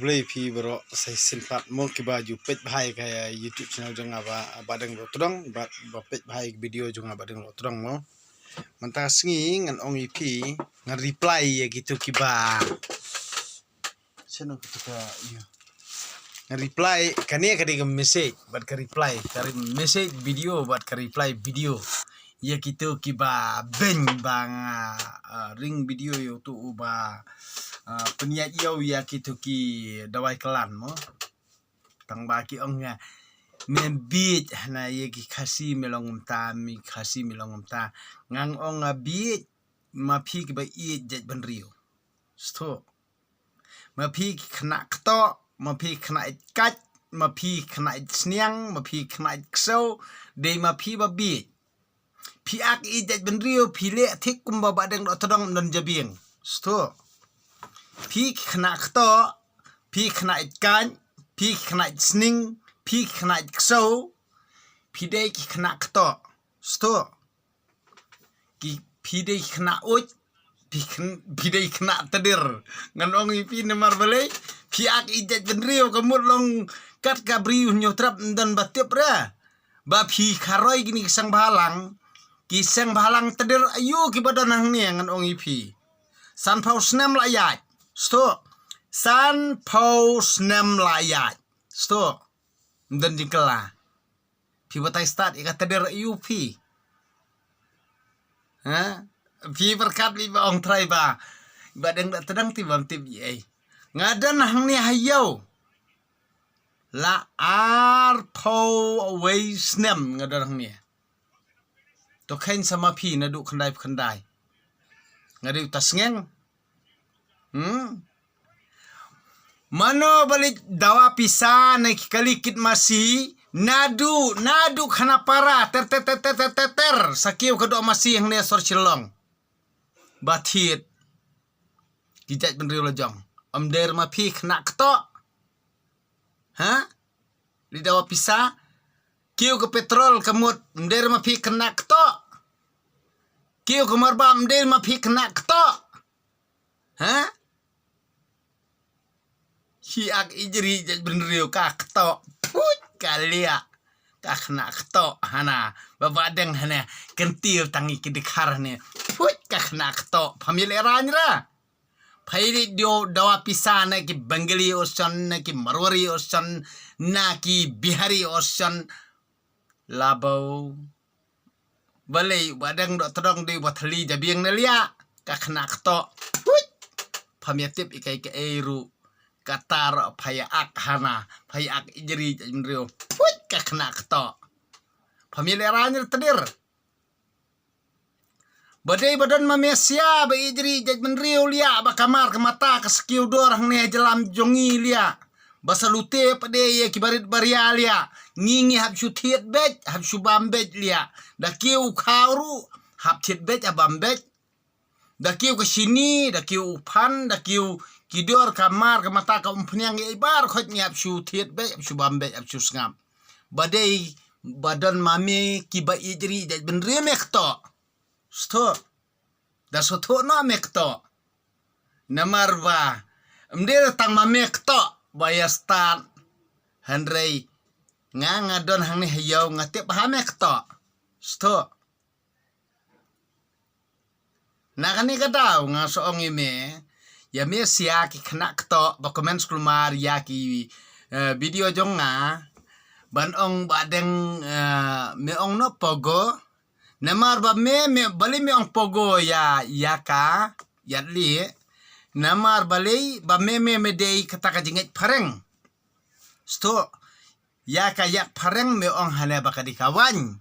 Play pi bro saya simpat mau ke baju pet bahai kayak YouTube channel jeng apa badeng lo tudong pet bahai video jeng apa badeng lo tudong mau mentah sengi ngan ong ipi ngan reply ya gitu kiba seno ketika iya ngan reply kania kadang message buat ke reply dari message video buat ke reply video ya gitu kiba ben bang ring video yo tu uba peniat yau ya gitu ki dawai kelan mo tang baki ongnya membit na ye ki khasi melong ta mi khasi melong ta ngang ong bit ma phi ki ba i jet ban rio sto ma phi khna kto ma phi khna kat ma phi khna sniang ma phi khna kso de ma phi ba bit phi ak i jet ban rio phi le thik kum ba badeng do todong non jabieng sto pi khna kto pi khna kan pi khna sning pi khna kso pi de khna kto sto ki pi de khna ut pi de khna tadir ngan ong pi ne marbale pi ak ijet benrio kamut long kat kabri nyotrap dan batip ra ba pi kharoi gini kisang bahalang tadir ayu ki badanang ni ngan ong pi san phau snem la yat sto san pau snem layat sto dan dikela pi batai start ika teder UP pi berkat li ba ong trai ba badeng da tedang ti bam tip ye ngadan hang ni hayau la ar pau away snem ngadan hang ni to kain sama pi na du khandai ngadi utas ngeng mano balik dawa pisa naik kalikit masih nadu khana para ter sakiu kedua masih yang ne sor cilong bathit kijat benril lojong om der ma phi khna kto di dawa pisa kiu ke petrol kemut der ma phi khna kto kiu ke marba der ma phi khna kto hiak ijri jet benrio ka kto put kalia ka khna kto hana babadeng hana kentil tangi kidikar ne put ka khna kto family ranra phairi dio dawa pisana ki bengali ocean na ki marwari ocean na ki bihari ocean labo balai badeng do todong di bathali jabieng nelia ka khna kto put pamiatip ikai ke eru katar phaya ak hana phaya ak ijri jimrio put ka khna kto family ranir tadir badai badan mamesia ba ijri jimrio lia ba kamar ke mata ke skiu dor hang ne jelam jongi lia basalute pade ye kibarit baria lia ngingi hab shuthiet bet hab shubambet lia da kiu khawru hab thit bet abambet da kiu ke sini da kiu pan da kiu kidor kamar ke mata ka umpnyang ibar khot nyap shu thiet be shu bambe ap shu ngam badai badan mami ki ba ijri dat benre mekto sto da sotho no mekto namarwa mder tang mamekto bayastan handrei ngadon hang ni hayau ngatip ha mekto sto nakani kadau ngaso ngime ya me sia ki khna kto ba comment skulmar ya ki video jonga ban ong badeng me ong no pogo namar ba me bali me ong pogo ya ka yatli namar bali ba me dei kata ka jinget pareng sto ya ka yak pareng me ong hale ba ka di kawan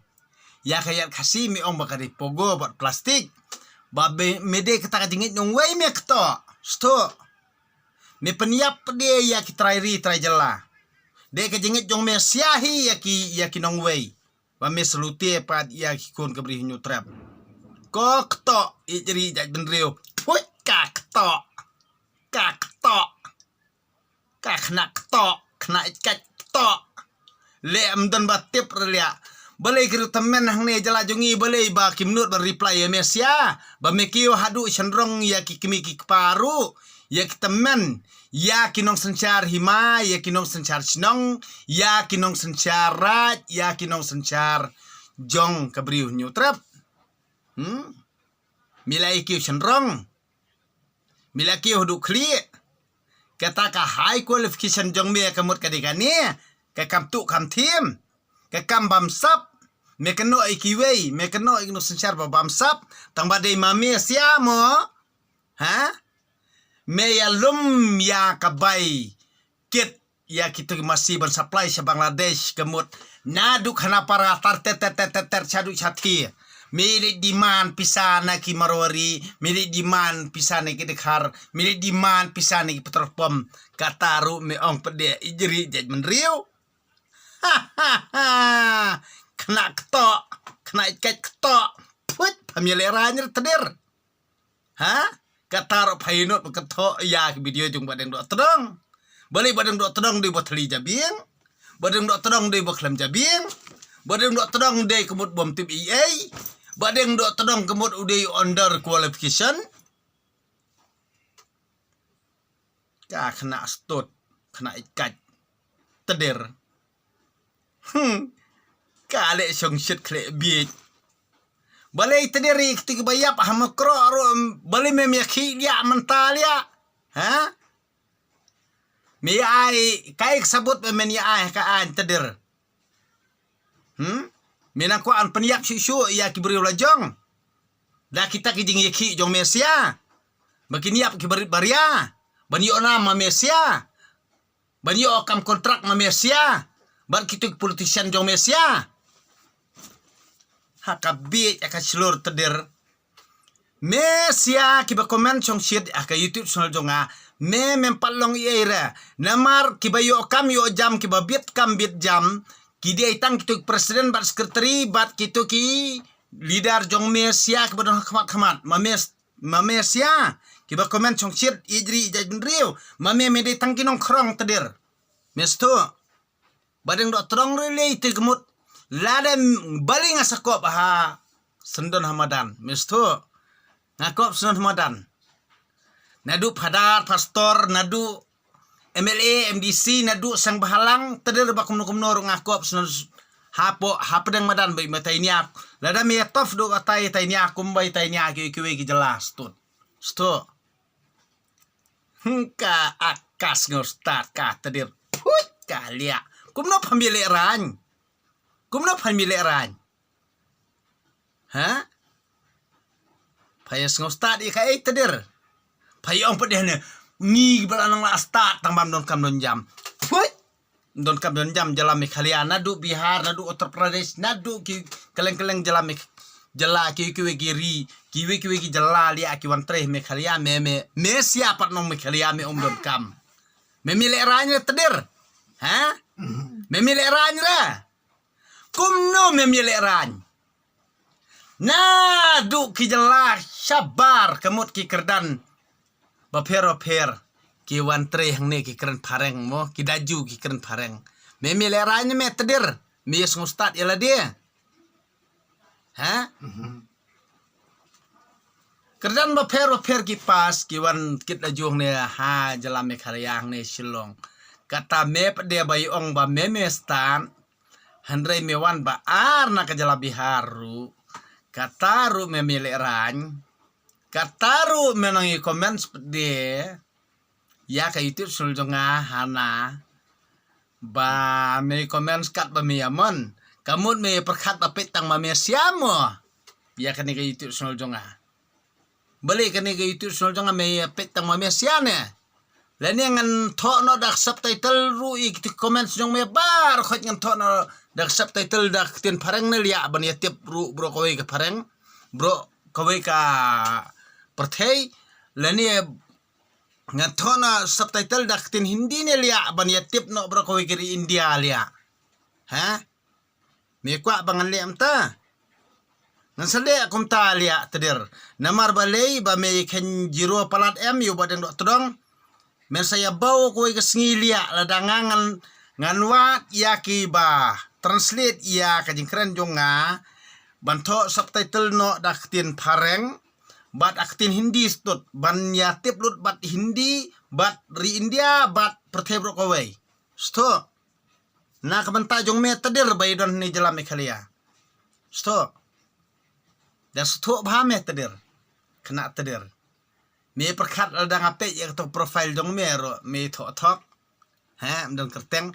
ya ka yak khasi me ong ba ka di pogo buat plastik ba me dei kata ka jinget nong wei me kto sto me peniap de ya ki trai jela de ke jengit jong me siahi ya ki nong wei ba me selute pat ya ki kon ke bri nyutrap ko kto ijri jaj benrio put ka kto ka khna kto khna ikat kto le amdan batip relia balai kiru temen hang ne jala jongi balai ba kimnut ba reply ya mesia ba me kiyo hadu chandrong ya ki kimi ki paru ya kita men ya kinong sencar hima ya kinong sencar chinong ya kinong sencar rat ya kinong sencar jong kabriu nyutrap milai kiu chenrong milai kiu du kli kata ka high qualification jong me kamut kadikani ka kam tu kam tim ka kam bam sap me keno ikiwei me keno igno sencar bam sap tang badai mami siamo ha me ya lum ya kabai kit ya kita masih bersupply sa Bangladesh kemut nadu khana para tar chadu chati mili demand pisana ki marwari mili demand pisana ki dekhar mili demand pisana ki petrol pom kataru me ong pede ijri jaj menriu kena ketok kena ikat ketok put pamileranya tedir ha kataru payunut ketok ya video jung badeng dok terong balik badeng dok terong di botli jabing badeng dok terong di boklam jabing badeng dok terong di kemut bom tip EA badeng dok terong kemut udai under qualification ka kena stot kena ikat tedir kale song shit kle biit balai tediri ketika bayap hamakro balai memyaki dia mental ya ha mi ai kai sabut memeni ai ka an tedir minako an peniap syu ya kibri lajong da kita kijing yaki jong mesia bakiniap kibri baria banyo nama mesia banyo kam kontrak ma mesia ban kita politician jong mesia hakabit aka seluruh tedir mesia kiba komen chong shit aka YouTube channel jonga me mempalong ira namar kiba yo kam yo jam kiba bit kam bit jam kidi itang kitu presiden bat sekretari bat kitu ki leader jong mesia kiba don khamat mamesia kiba komen chong shit ijri jajun riu mame me tang kinong krong tedir mesto badeng dok terong rele te gemut lada baling asakop ha sendon hamadan mesto ngakop sendon hamadan nadu padar pastor nadu MLA MDC nadu sang bahalang tedir bakum nor ngakop sendon hapo hapedang madan bai matai niak lada me tof do atai tai niak kumbai tai niak kiwe ki jelas tut sto ka akas ngostat ka tedir put kalia kumno pamile ran kumno pamile ran ha payas ngostat i kai tedir payong pedehne ni balanang la stat tambam don kam don jam put don kam don jam jalam khalia nadu Bihar nadu Uttar Pradesh nadu ki keleng-keleng jalam jala ki giri ki jala li akiwan treh me khalia me siapa nong me khalia me don kam me mile ran tedir ha memilih ran ra kumno memilih ran na du ki jelas sabar kemut ki kerdan bapero ki wantre hang ne ki keren pareng mo ki daju ki keren pareng memilih ran me tedir me ustad yala dia ha kerdan bapero ki pas ki wan kit daju ne ha jalam me kharyang ne Shillong kata mep dia bayi ong ba memestan handrai mewan ba arna kajala Biharu kataru memilih ran kataru menangi komen de ya ka YouTube sul jonga hana ba me komen skat ba miamon kamut me perkhat ba petang ma mesiamo ya ka ni ka YouTube sul jonga balik ka ni ka YouTube sul jonga me petang ma mesiane lani ngan thok no dak subtitle ru ik ti comments jong me bar khot ngan thok no dak subtitle dak tin pareng ne lia ban ya tip ru bro kowe ka pareng bro kowe ka perthei lani ngan thok no subtitle dak tin Hindi ne lia ban ya tip no bro kowe kiri India lia ha me kwa bangan le amta ngan sale akum ta lia tedir namar balei ba me khen jiro palat em yu badeng dok todong men saya bau kowe ke sengilia ladangan nganwat yaki ba translate ya kajing keren jonga banto subtitle no dak tin pareng bat aktin Hindi stut ban ya tip lut bat Hindi bat ri India bat pertebro kawai sto na kabanta jong me tadir bay don ni jala Meghalaya sto dan sto bha me tadir kena tadir me perkat ada ngape ya to profile jong me ro me tho thok ha mdon kerteng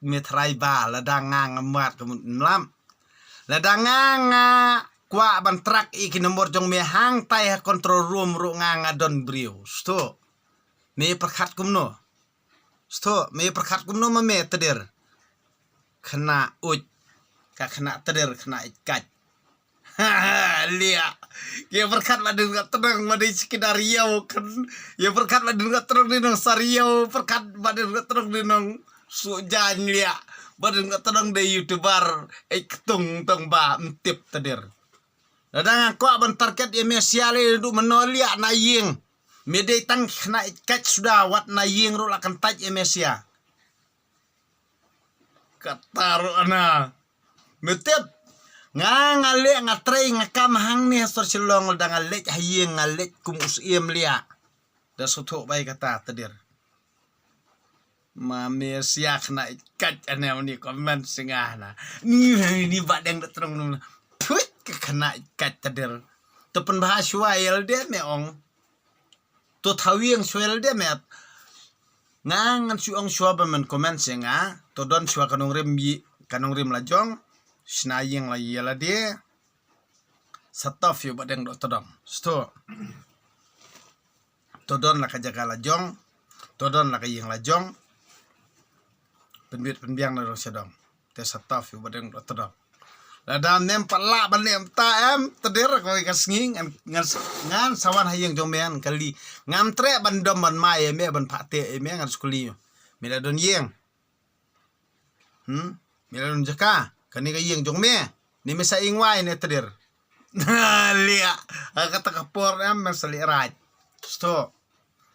me trai ba la dangang amat kemulam la dangang kwa ban trak iki nomor jong me hang tai control room ru nga don brio sto me perkat kumno sto me perkat kumno ma me tadir kena uj ka kena tadir kena ikat lia ya perkat ladun ga terang madai sekedar riau kan ya perkat ladun ga terang di nang sariau perkat badun ga terang di nang sujan lia badun ga terang de youtuber ketung tong ba mtip tadir dadang ko ban target ya mesiale du menolia na ying medai tang kena ikat sudah wat na ying ru lakan taj ya mesia kataru ana metep ngale ngatrai ngakam hang ni sor silong da ngalet hayeng ngalet kum usiem lia da sotok bai kata tadir ma mesia kena ikat ane ni komen singah na ni badeng da terong nung put kena ikat tadir to pen bahas wael dia me ong to thawieng suel dia me ngangan suong suaba men komen singa to don suwa kanong rim lajong snayeng la yela dia sataf yo badeng do todong sto todon la kajaga lajong todon la kayeng lajong penbiang na ro sedong te sataf yo badeng do todong la dam nem pala ban nem ta em teder ko kasnging ngan sawan hayeng jomean kali ngam tre ban dom ban mai me ban phate me ngan skuli me la don yeng me la don jaka kani ka yeng jong me ni me sa ingwai ne teder lia kata kapor em masali raj sto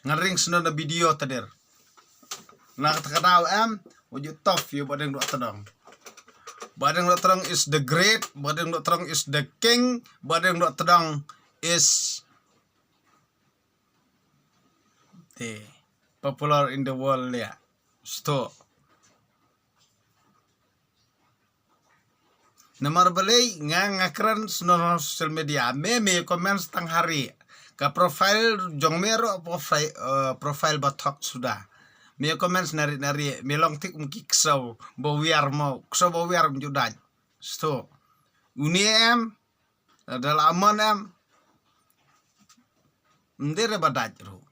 ngaring sno na video teder na kata kadau em uju tof yo badeng do todong badeng do todong is the great badeng do todong is the king badeng do todong is the popular in the world ya sto nomor belai ngakran sno social media me comments tang hari ka profile jong mero profile batok sudah me comments nari me long tik kikso bo wiar mo kso bo wiar judan sto uniem adalah amon em ndere badaj ru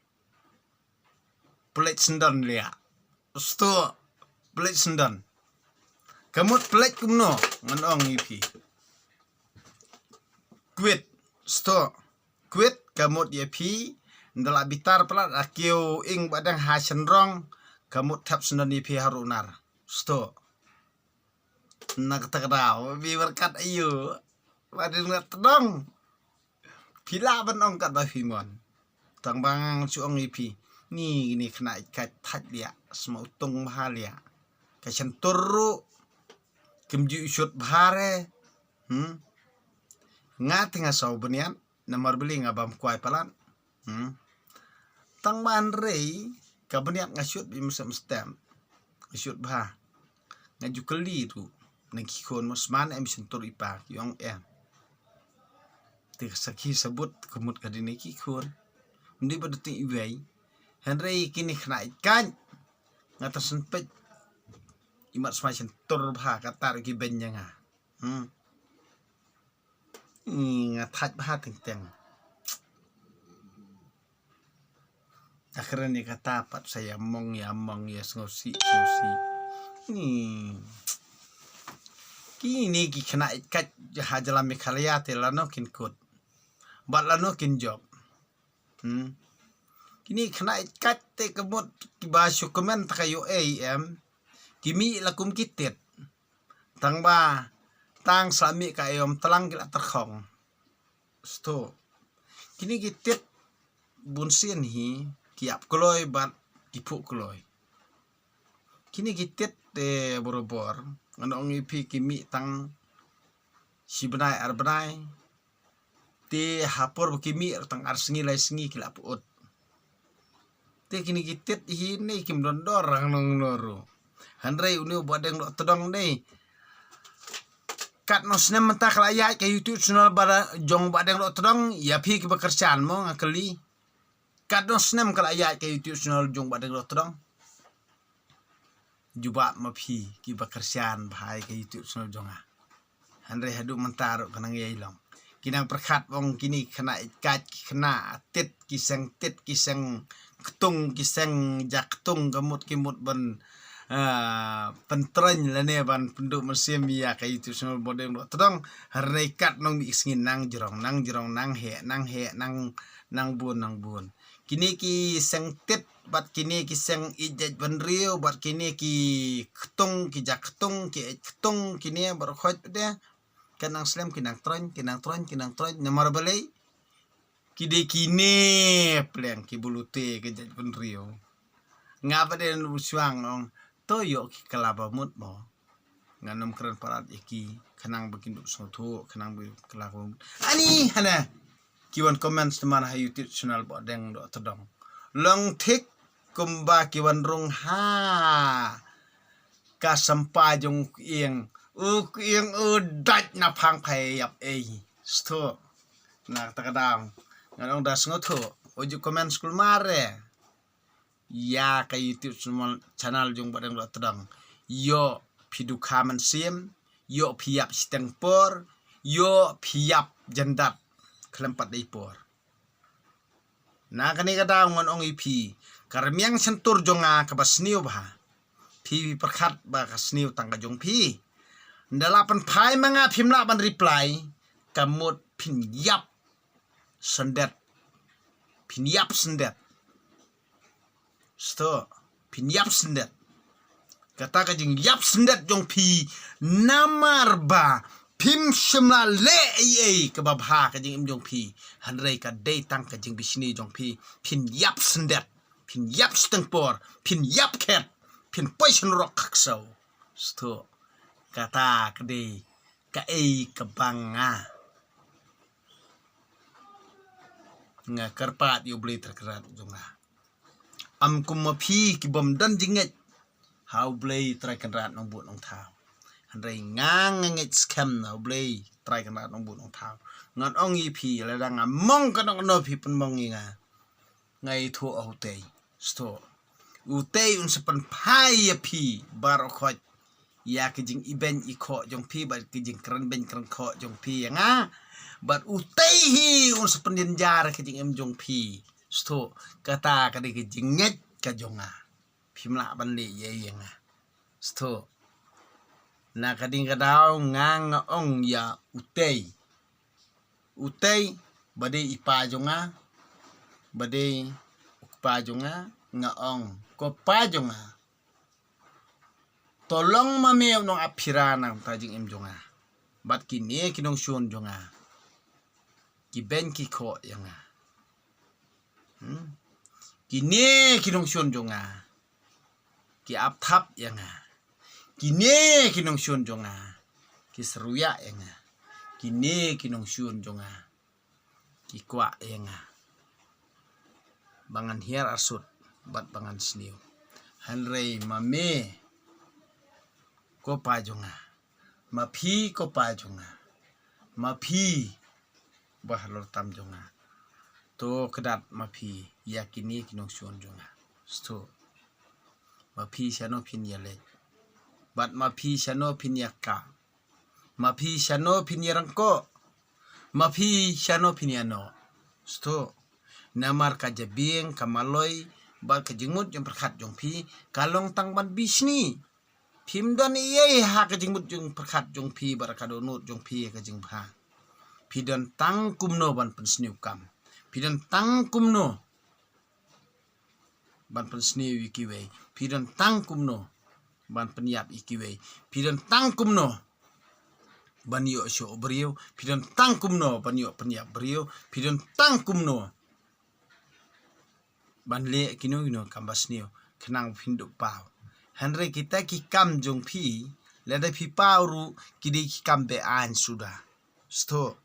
plate sendon lia sto plate sendon kamut plate kumno nganong ipi quit sto quit kamut ipi ndala bitar plat akio ing badang hasen rong kamut tap sendon ipi harunar sto nak takdao bi berkat ayu badin ngat dong pila banong kat bafimon tang bangang suong ipi ni kena ikat taj dia semua utung mahal ya kasen turu kimju isut bahare ngat nga saw benian namar beli ngabam kuai palan tang ban rei ka benian ngasut bi mesem stem isut bah ngaju keli tu nangkikon mosman em sentur ipa yong em tik sakhi sebut kemut kadini kikon ndi badati iwei henrei kini kena ikan ngatasen pet imat smaisen tur bha katar ki benyanga ngatat bha teng akhirnya kata pat saya mong ya ngosi kini ki kena ikat hajala Meghalaya te lano kin kut bat lano kin job kini kena ikat te kemut ki basu komen takayo am kimi lakum kitit tang ba tang sami ka ayom telang gila terkhong sto kini kitit bunsin hi kiap kloy bat kipu kloy kini kitit te borobor anong ipi kimi tang si benai ar benai te hapor bukimi tang arsengi lai sengi kila puot te kini kitet hini kim dondor nong noru handrai uni bodeng lo todong nei kat no snem mentak layak ke YouTube channel bara jong badeng lo todong ya pi ke bekerjaan mo ngakeli kat no snem kala layak ke YouTube channel jong badeng lo todong juba ma pi ki bekerjaan bahai ke YouTube channel jonga handrai hadu mentar kanang yai long kinang perkat wong kini kena ikat kena tit kiseng ketung kiseng jak ketung kimut ban pentreny lane ban penduk mesim ya kayak itu semua bodeng lo todong harekat nong bi singin nang jerong nang he nang bun kini ki seng tit bat kini ki seng ijaj ban rio bat kini ki ketung ki jak ketung kini berkhot dia kanang slam kinang tron namar balai kide kini pleng ki bulute ke jaj ban rio ngapa den uswang ong toyo ki kalaba mut mo nganom keren parat iki kanang bekinduk sotu kanang be kelako ani hana kiwan comments teman ha YouTube channel bodeng do todong long tik kumba kiwan rung ha kasampa jong ieng daj na phang phai yap sto na takadang ngalong das ngoto oju comments kul mare ya ka YouTube channel jong badeng lo tedang yo pidu kamen sim yo piap stengpor yo piap jendat kelempat dipor na kani kada ngon ong ipi karmiang sentur jonga ka basniu bah pi perkhat ba ka sniu tangga jong pi ndalapan phai manga phimla ban reply kamut pin yap sendet sto pin yap sendet kata ka jing yap sendet jong pi namar ba pim shimla le ai ke babha ka jing im jong pi hanrei ka dei tang ka jing bisni jong pi pin yap sendet pin yap stengpor pin yap ket pin poison rock kakso sto kata ka dei ka ei ka banga nga karpat yu beli terkerat jonga am kuma phi ki bom dan jinget how blay try kan rat nong but nong thao handai ngang nget scam now blay try kan rat nong but nong thao ngat ong yi phi la dang mong kan no phi pen mong nga ngai thu au te sto u te un sepen phai ya phi bar khot ya ki jing event i kho jong phi ba ki jing kran ben kran kho jong phi nga but u te hi un sepen din jar ki jing em jong phi sto kata kadi ke jinget ka jonga phimla ban le ye nga sto na kading kadaw ngang ong ya utei bade ipa jonga bade ukpa jonga nga ong ko pa jonga tolong mame nong aphira nang tajing em jonga bat kini kinong shun jonga ki ben ki kho yanga kini kinong shun jonga ki ap thap yanga kini kinong shun jonga ki seruya yanga kini kinong shun jonga ki kwa yanga bangan hiar asut bat bangan sniu hanrei mame ko pa jonga mapi ko pa jonga mapi bahalor tam jonga to kedat mapi yakini kinong shun jonga sto mapi shano pin yale bat mapi shano pin yakka mapi shano pin yarangko mapi shano pin yano sto namar ka jabing kamaloi ba ka jingmut jong perkhat jong pi kalong tang ban bisni phim don iye ha ka jingmut jong perkhat jong pi barakadonut jong pi ka jing bha pidan tang kumno ban pensniu kam pidan tang kumno ban pensniu ikiwe pidan tang kumno ban penyap ikiwe pidan tang kumno ban yo sho brio pidan tang kumno ban yo penyap brio pidan tang kumno ban le kino kambasniu kenang pinduk pau Henry kita ki kam jong pi leda pi pau ru kidi ki kam be an sudah sto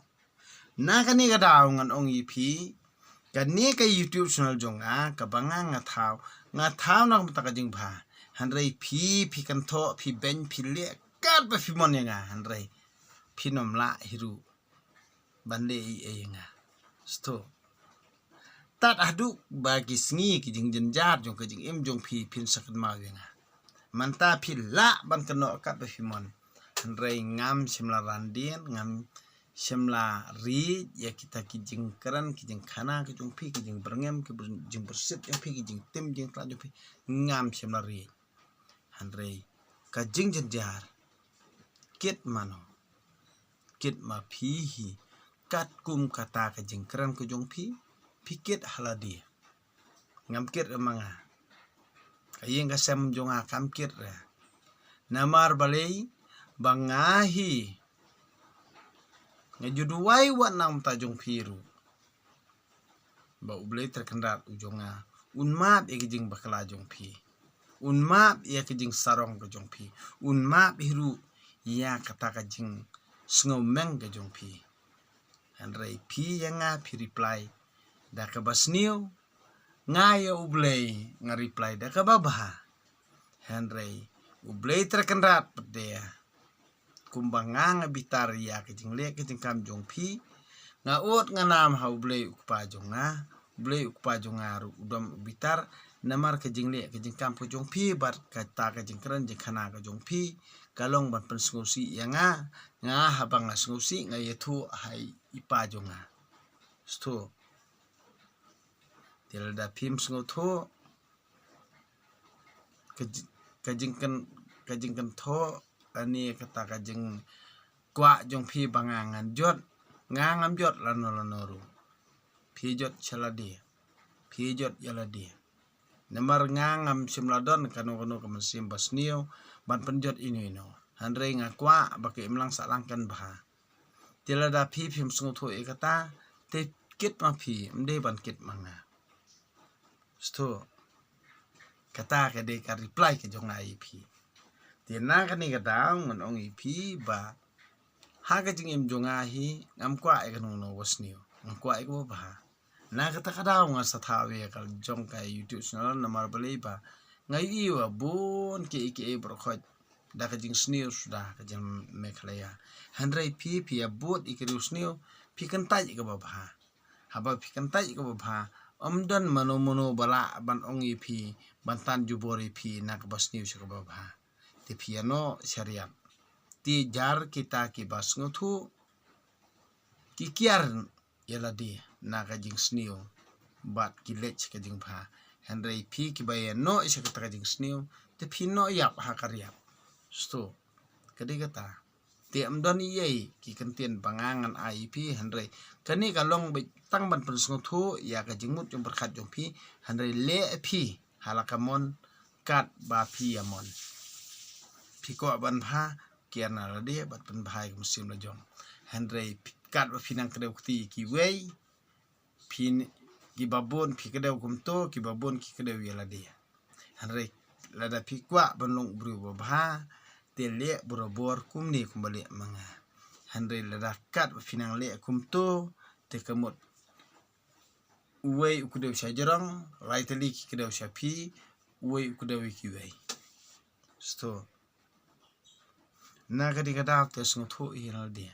na kani ka daw ngan ong ipi kani ka YouTube channel jonga ka banga nga thau na mta ka jing bha hanrei phi kan tho phi ben phi le kat ba phi mon nga hanrei phi nom la hiru bande e nga sto tat aduk bagi sngi ki jing jenjar jong ka jing im jong phi phin sakat ma nga manta phi la ban kano kat ba phi mon hanrei ngam simla randien ngam simla ri ya kita kijing keran kijing khana kijing phi kijing berngem kijing bersit jong phi kijing tim jing tla jong phi ngam simla ri hanrei ka jing jenjar kit mano kit ma phi hi kat kum kata ka jing keran ka jong phi pikit haladi ngam kit manga kayeng ka sem jonga kam kit ra namar balei bangahi ngajuduai wa nam ta jong phiru ba ublei terkendat ujonga unmap e kijing bakla jong phi unmap ya kijing sarong ka jong phi unmap hiru ya kata ka jing sngo meng ka jong phi hanrei phi yanga phi reply da ka basniu ngaya ublei nga reply da ka babha hanrei ublei terkendat pedea kumbanga nga bitar ya kijing le kijing kam jong phi nga ot nga nam ha ublei ukpa jonga ublei ukpa jonga ru udom bitar namar kijing le kijing kam ko jong phi bat ka ta kijing kran jing khana ka jong phi kalong ban pen sngosi yanga nga habang nga sngosi nga yethu hai ipa jonga sto tilda phim sngo kajing kan tho ani kata kajing kwa jong phi bangangan jot ngangam jot lanoru phi jot chaladi phi jot yaladi namar ngangam simladon kanu kamansim basnio ban penjot ino hanrei nga kwa bake imlang salangkan bah tilada phi phim sngo tho e kata te kit ma phi mde ban kit manga sto kata ka de ka reply ke jong IP tina kani ka daw ngon ong IP ba ha ka jing im jonga hi ngam kwa e kanu no wasniu ngam kwa e ko ba na kata ka daw nga sa thawe ka jong ka YouTube channel namar balei ba ngai iwa bon ke bro khot da ka jing sniu sudah ka jing mekhlaya hanrei phi ya bot ikru sniu phi kan tai ka ba haba phi kan tai ka ba omdan mano bala ban ongi phi bantan jubori phi nak bas news ka ba te piano syariat ti jar kita ki bas nguthu ki kiar yaladi naga jing snio bat ki lech ka jing pha henrei phi ki bayano isa ka jing snio te phi no yap ha karya sto kadi kata ti amdon yei ki kentien pangangan IP hanrei kani kalong tang ban pensung thu ya ka jingmut jong berkhat jong phi hanrei le phi halakamon kat ba phi amon phi ko ban pha kiana la de bat pen bhai musim la jong hanrei kat ba phi nang kedeu kti ki wei phi ki babon phi kedeu kumto ki babon ki kedeu ya la de hanrei lada phi kwa ban long bru ba bha tele borobor kumni kumbali manga hanrei lada kat finang le kumto te kamot uwei ukudeu shajarang raitali ki kedeu shapi uwei ukudeu ki wei sto naga di kada te snutho ihal dia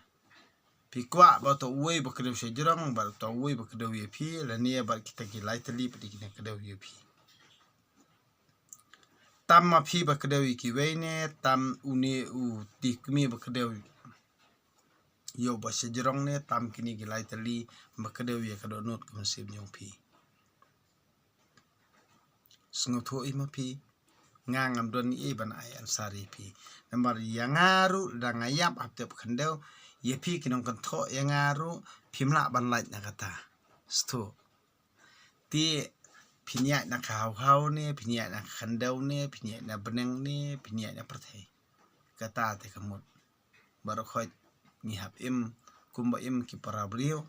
pikwa ba to uwei ba kedeu shajarang ba to uwei ba kedeu yepi lania ba kita ki raitali pedi kita kedeu yepi tam ma phi ba kedeu ki wei ne tam uni u tikmi ba kedeu yo ba shajarang ne tam kini ki raitali ba kedeu ye kadonot kumsim nyong phi snutho ima phi ngangam don i ban ai ansari phi namar yangaru dangayap aptep khandeu ye phi kinong kan tho yangaru phimla ban lait na kata sto ti phinya na khau ne phinya na khandeu ne phinya na beneng ne phinya na prathai kata te kamut barokhoi ni hap im kumba im ki parabrio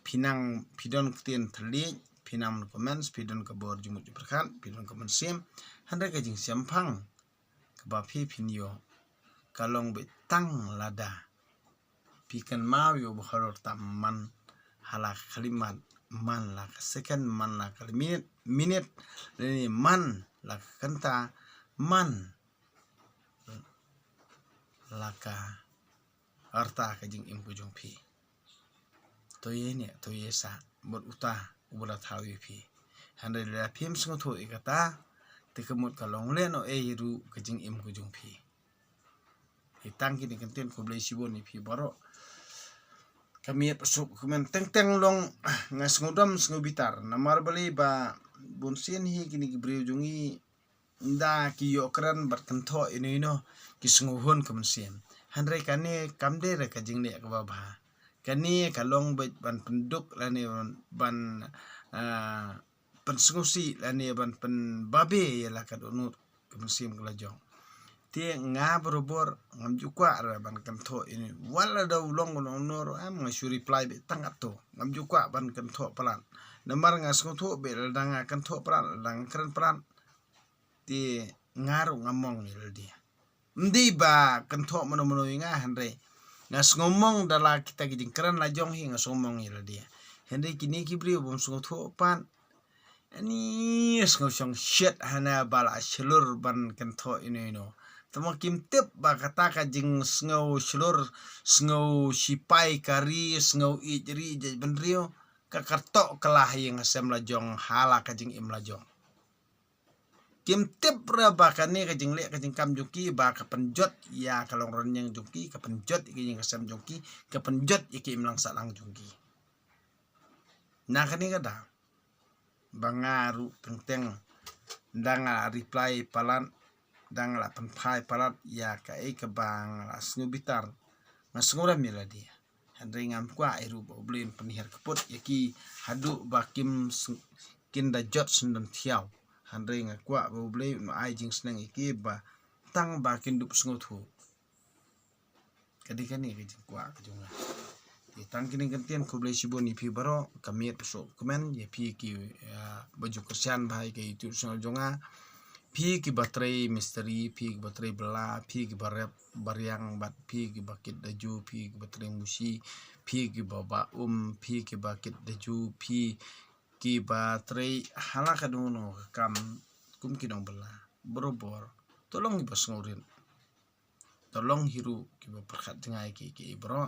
phinang phidon ktien thali phinam comments phidon ka bor jumut berkhan phidon ka mansim handa ka jing siampang ka ba phi phinyo kalong be tang lada pikan mau yo bharor tamman hala kalimat man la second man la minute ni man la kanta man la ka arta ka jing im kujung pi to ye ne to ye sa bot uta ubula thawi pi handai la phim sung tho ikata tikemut ka long le no e ru ka jing im kujung pi hitang kini kenten ko blai sibon ni pi baro kami pasuk kumen teng long ngas ngudam ngubitar namar bali ba bunsin hi kini gibriu jungi nda ki yokran berkentho ini no ki sunguhun kemensian handai kane kamde re ka jingne ka baba kani kalong ban penduk lani ban pensungusi lani ban pen babe ya ka donut kemensian kelajong ti nga berobor ngam jukwa ra ban kentho ini wala da ulong nor am ngasu reply be tangat to ngam jukwa ban kentho pelan namar ngas ngotho be dang kentho pelan dang keren pelan ti ngaru ngamong il dia ndi ba kentho mono nga handai ngas ngomong dala kita gijing keren lajong hi ngas ngomong il dia handai kini kibri bom ngotho pan ani ngosong shit hana bala shlur ban kentho ini no tama kim tip ba kata ka jing sngow shlur sngow sipai kari sngow ijri je benrio ka karto kelah yang asem lajong hala ka jing im lajong kim tip ra ba kane ka jing le ka jing kam juki ba ka penjot ya kalong ron yang juki ka penjot iki yang asem juki ka penjot iki im lang salang juki na kani kada bangaru teng danga reply palan dang la penpai palat ya ka e ka bang la snubitar ngasngura mila dia handai ngam kwa eru bo blin penihar keput yaki hadu bakim kin da jot sundan thiau handai ngakwa bo blin no ai jing snang iki ba tang bakin dup sngutu kadikani ke jing kwa kajunga ti tang kini gantian ko blai siboni pi baro kami peso komen ye pi ki baju kersian bahai ke itu sungal jonga pi ki baterai misteri pi ki baterai bela pi ki barep baryang bat pi ki bakit daju pi ki baterai musi pi ki baba pi ki bakit daju pi ki baterai halaka dono kam kum ki dong bela borobor tolong ibas ngorin tolong hiru ki perkat dengai ki bro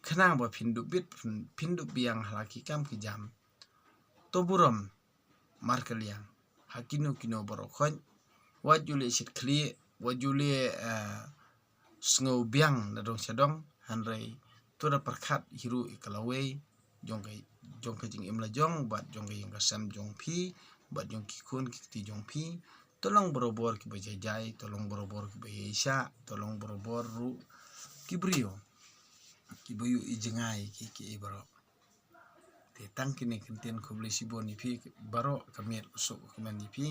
kenang ba pindu biang halaki kam ki jam toburom markeliang hakino kino borokon wajule sit kli wajule sngow biang na dong sadong hanrei tura perkat hiru ikalawe jongkai jing imla jong bat jongkai yang kasam jong pi bat jong kikun kiti jong pi tolong borobor ki bajajai tolong borobor ki bayesha tolong borobor ru kibrio kibayu ijengai ki baro te tang kini kenten ko beli sibon ipi baro kami usuk komen ipi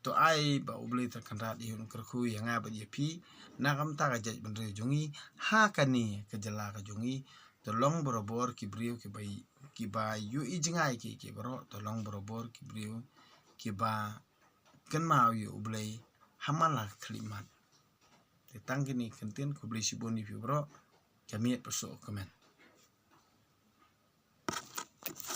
to ai ba ubli terkenrat ihun kerku yang apa ipi nakam ta gajaj benri jungi ha kani kejela ka jungi tolong borobor kibrio ki bayu ijengai ki baro tolong borobor kibrio ki ba ken mau yu ubli hamala klimat te tang kini kenten ko beli sibon ipi baro kami peso komen